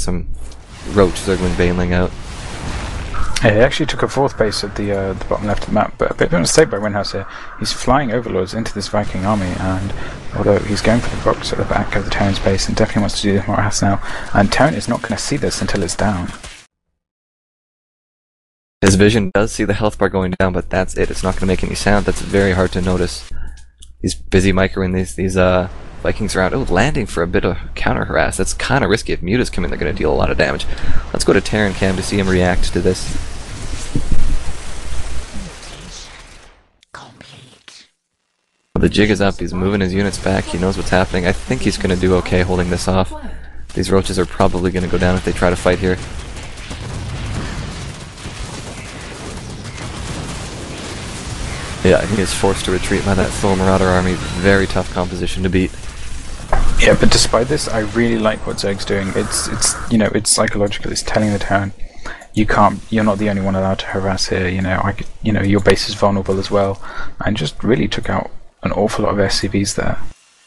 some roach Zerglings bailing out. Yeah, he actually took a 4th base at the bottom left of the map, but a bit of a mistake by WinHouse here. He's flying Overlords into this Viking army, and although he's going for the rocks at the back of the Terran's base and definitely wants to do the morass now, and Terran is not going to see this until it's down. His vision does see the health bar going down, but that's it. It's not going to make any sound. That's very hard to notice. He's busy microing these Vikings around. Oh, landing for a bit of counter harass. That's kind of risky. If Muta's coming, they're going to deal a lot of damage. Let's go to Terran Cam to see him react to this. Well, the jig is up. He's moving his units back. He knows what's happening. I think he's going to do okay holding this off. These roaches are probably going to go down if they try to fight here. Yeah, I think he's forced to retreat by that Thor Marauder army. Very tough composition to beat. Yeah, but despite this, I really like what Zerg's doing. It's you know, it's psychological. It's telling the Terran, you're not the only one allowed to harass here. You know, your base is vulnerable as well, and just really took out an awful lot of SCVs there.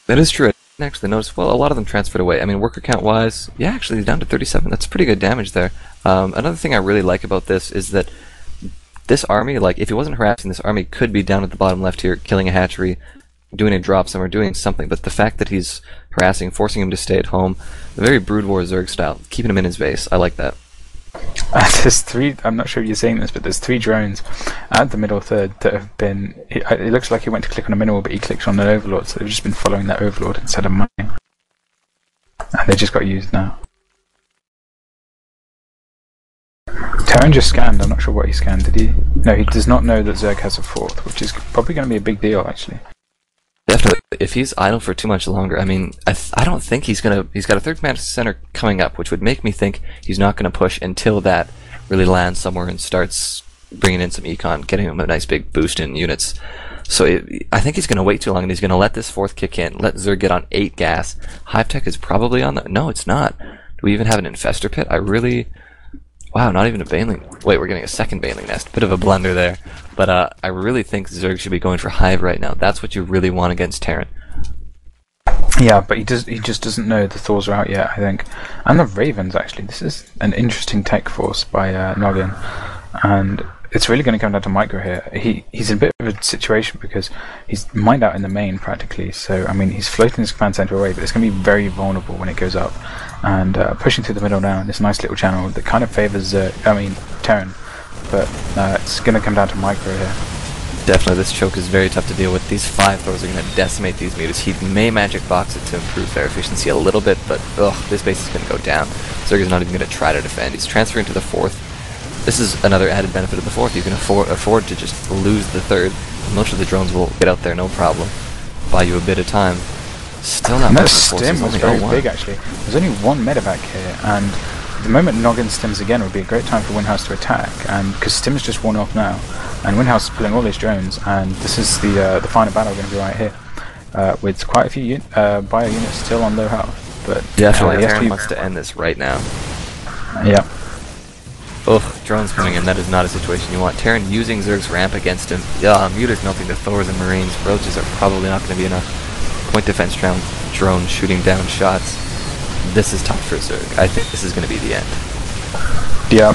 That is true. I didn't actually notice. Well, a lot of them transferred away. I mean, worker count wise, yeah, actually he's down to 37. That's pretty good damage there. Another thing I really like about this is that this army, like, if he wasn't harassing, this army could be down at the bottom left here, killing a hatchery, doing a drop somewhere, doing something. But the fact that he's harassing, forcing him to stay at home, a very Brood War Zerg style, keeping him in his base. I like that. There's 3, I'm not sure if you're seeing this, but there's 3 drones at the middle third that have been, it looks like he went to click on a minimal, but he clicked on an Overlord, so they've just been following that Overlord instead of mining. And they just got used now. Terran just scanned. I'm not sure what he scanned. Did he? No, he does not know that Zerg has a 4th, which is probably going to be a big deal, actually. Definitely. If he's idle for too much longer, I mean, I don't think he's gonna. He's got a 3rd command center coming up, which would make me think he's not going to push until that really lands somewhere and starts bringing in some econ, getting him a nice big boost in units. So I think he's going to wait too long, and he's going to let this 4th kick in, let Zerg get on 8 gas. Hive Tech is probably on the. No, it's not. Do we even have an Infestor Pit? I really. Wow, not even a Baneling. Wait, we're getting a 2nd Baneling nest. Bit of a blunder there. But I really think Zerg should be going for Hive right now. That's what you really want against Terran. Yeah, but he just doesn't know the Thors are out yet, I think. And the Ravens, actually. This is an interesting tech force by Noggin. And it's really going to come down to micro here. He's in a bit of a situation because he's mined out in the main, practically. So, I mean, he's floating his command center away, but it's going to be very vulnerable when it goes up. And pushing through the middle now, this nice little channel that kind of favors Terran. But it's going to come down to micro here. Definitely, this choke is very tough to deal with. These 5 Thors are going to decimate these mutas. He may magic box it to improve their efficiency a little bit, but this base is going to go down. Zerg is not even going to try to defend. He's transferring to the 4th. This is another added benefit of the 4th. You can afford to just lose the 3rd. Most of the drones will get out there, no problem. Buy you a bit of time. Still not much. Stim was very big, actually. There's only 1 medevac here, and the moment Noggin stims again would be a great time for WinHouse to attack, and because Stim's just worn off now, and WinHouse is pulling all his drones, and this is the final battle going to be right here, with quite a few bio units still on low health. But definitely, Terran wants to end this right now. Yeah. Oh, drones coming in. That is not a situation you want. Terran using Zerg's ramp against him. Yeah, Muta's melting the Thors and Marines. Roaches are probably not going to be enough. Point defense drone shooting down shots. This is tough for Zerg. I think this is going to be the end. Yeah,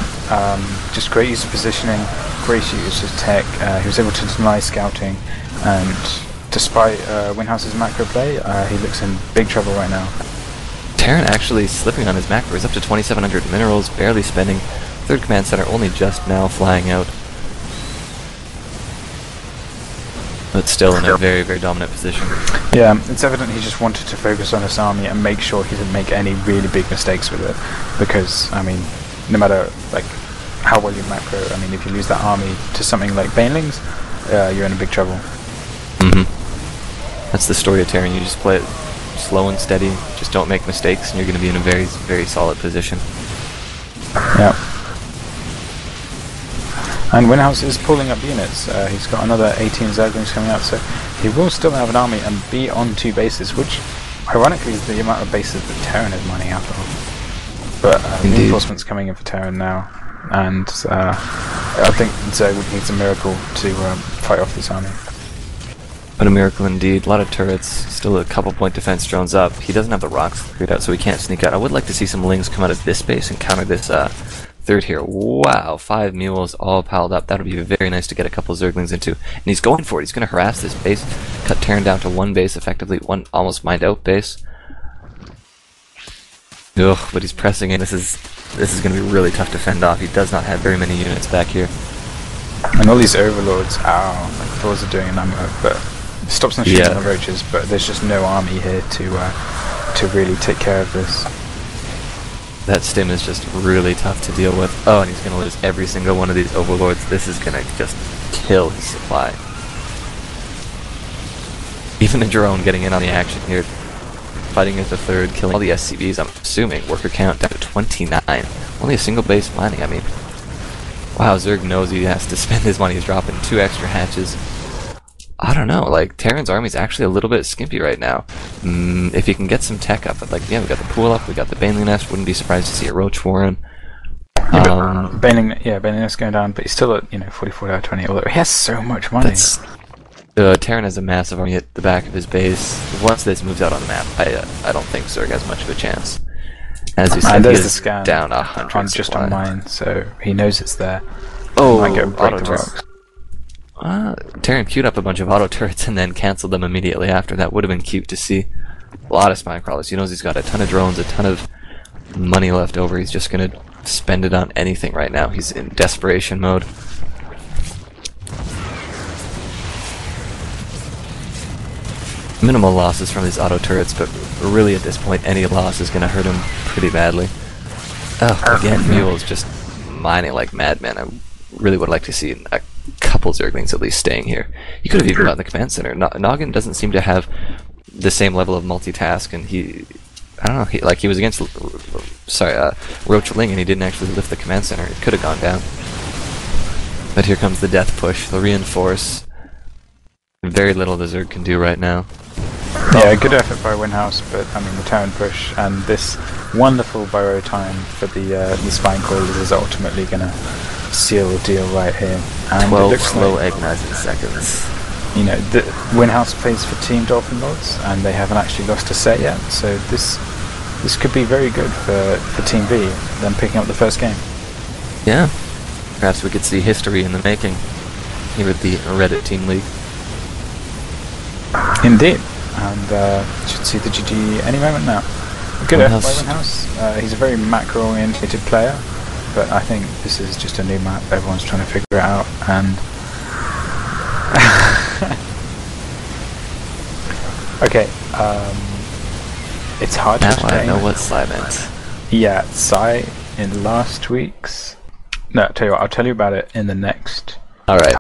just great use of positioning, great use of tech. He was able to deny scouting, and despite WinHouse's macro play, he looks in big trouble right now. Terran actually slipping on his macro. He's up to 2,700 minerals, barely spending. 3rd command center only just now flying out. But still in a very, very dominant position. Yeah, it's evident he just wanted to focus on this army and make sure he didn't make any really big mistakes with it. Because, I mean, no matter like how well you macro, I mean, if you lose that army to something like Banelings, you're in a big trouble. That's the story of Terran. You just play it slow and steady, just don't make mistakes, and you're going to be in a very, very solid position. Yeah. And WinHouse is pulling up units. He's got another 18 Zerglings coming out, so he will still have an army and be on 2 bases, which ironically is the amount of bases that Terran is mining out of. But reinforcements coming in for Terran now, and I think Zerg would need a miracle to fight off this army. What a miracle indeed. A lot of turrets, still a couple point defense drones up. He doesn't have the rocks cleared out, so he can't sneak out. I would like to see some lings come out of this base and counter this third here. Wow, 5 mules all piled up. That would be very nice to get a couple Zerglings into. And he's going for it. He's going to harass this base, cut Terran down to 1 base, effectively one almost mined out base. Ugh, but he's pressing in. This is going to be really tough to fend off. He does not have very many units back here. And all these overlords, like Thors are doing an ammo, but it stops them shooting the roaches, but there's just no army here to really take care of this. That stim is just really tough to deal with. Oh, and he's going to lose every single one of these overlords. This is going to just kill his supply. Even the drone getting in on the action here. Fighting at the third, killing all the SCVs, I'm assuming. Worker count down to 29. Only a single base mining, I mean. Wow, Zerg knows he has to spend his money. He's dropping 2 extra hatches. I don't know, like, Terran's army's actually a little bit skimpy right now. If you can get some tech up, like, yeah, we got the pool up, we got the Baneling Nest, wouldn't be surprised to see a Roach Warren. Baneling Nest going down, but he's still at, 44 out of 20, although he has so much money. Terran has a massive army at the back of his base. Once this moves out on the map, I don't think Zerg has much of a chance. As you said, he is the scan down 100 just on mine, so he knows it's there. Oh, might go break the rocks. Terran queued up a bunch of auto turrets and then cancelled them immediately after. That would have been cute to see. A lot of spine crawlers. He knows he's got a ton of drones, a ton of money left over. He's just going to spend it on anything right now. He's in desperation mode. Minimal losses from these auto turrets, but really at this point any loss is going to hurt him pretty badly. Oh, again, mules just mining like madmen. I really would like to see a couple Zerglings at least staying here. You could have even gotten the command center. Noggin doesn't seem to have the same level of multitask, and I don't know, he was against Roach Ling and he didn't actually lift the command center. It could have gone down. But here comes the death push, the reinforce. Very little the Zerg can do right now. Yeah, good effort by WinHouse, but I mean the Terran push and this wonderful burrow time for the spine crawlers is ultimately going to seal the deal right here. And 12 slow agonizing seconds. The WinHouse plays for Team Dolphin Lords, and they haven't actually lost a set yet, so this could be very good for Team V, them picking up the first game. Yeah, perhaps we could see history in the making here at the Reddit Team League. Indeed, and should see the GG any moment now. Good effort by WinHouse. He's a very macro-oriented player, but I think this is just a new map. Everyone's trying to figure it out, and okay, it's hard to explain. I know what Psy meant. Yeah, Psy in last week's. No, I'll tell you about it in the next. All right.